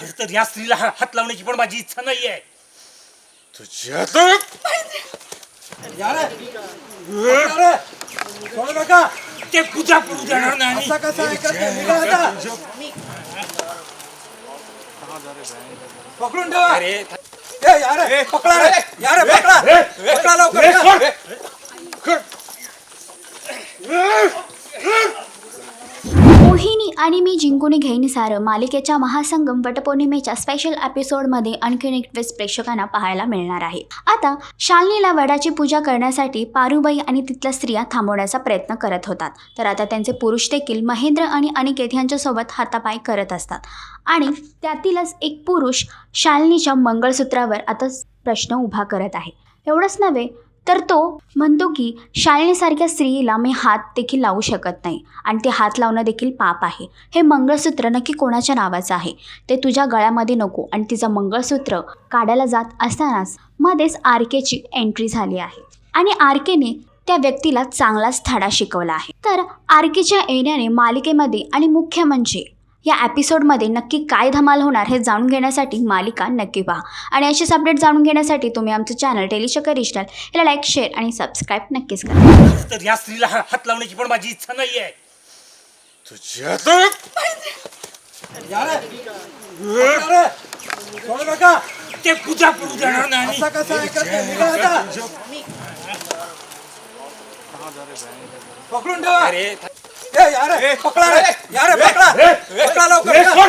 खर तर या स्त्रीला हात लावण्याची पण माझी इच्छा नाहीये. तुझ्या ते पूजा करू देणार नाही. पकडून ठेवा. अरे पकडा रे. यार पकडा. पकडा लवकर. मोहिनी आणि मी जिंकून घेईन सारं मालिकेच्या महासंगम वटपौर्णिमेच्या स्पेशल एपिसोडमध्ये आणखीन एक ट्विस्ट प्रेक्षकांना पाहायला मिळणार आहे. आता शालिनीला वडाची पूजा करण्यासाठी पारुबाई आणि तिथल्या स्त्रिया थांबवण्याचा प्रयत्न करत होतात. तर आता त्यांचे पुरुष देखील महेंद्र आणि अनिकेत यांच्यासोबत हातापाय करत असतात आणि त्यातीलच एक पुरुष शालिनीच्या मंगळसूत्रावर आता प्रश्न उभा करत आहे. एवढंच नव्हे तर तो म्हणतो की शालिनीसारख्या स्त्रीला मी हात देखील लावू शकत नाही आणि ते हात लावणं देखील पाप आहे. हे मंगळसूत्र नक्की कोणाच्या नावाचं आहे ते तुझ्या गळ्यामध्ये नको. आणि तिचं मंगळसूत्र काढायला जात असतानाच मध्येच आरकेची एंट्री झाली आहे आणि आरकेने त्या व्यक्तीला चांगलाच धडा शिकवला आहे. तर आरकेच्या येण्याने मालिकेमध्ये आणि मुख्य म्हणजे या एपिसोडमध्ये नक्की काय धमाल होणार हे जाणून घेण्यासाठी मालिका नक्की पहा. आणि अशीच अपडेट जाणून घेण्यासाठी तुम्ही आमचं चॅनल टेलीचक्कर रिजनल याला लाईक शेअर आणि सबस्क्राईब नक्कीच करा. तर या स्त्रीला हात लावण्याची पण माझी इच्छा नाहीये. तुझ्या ते पूजा करू देणार नाही. पकडून ठेवा. अरे पकडा रे. पकडा लवकर.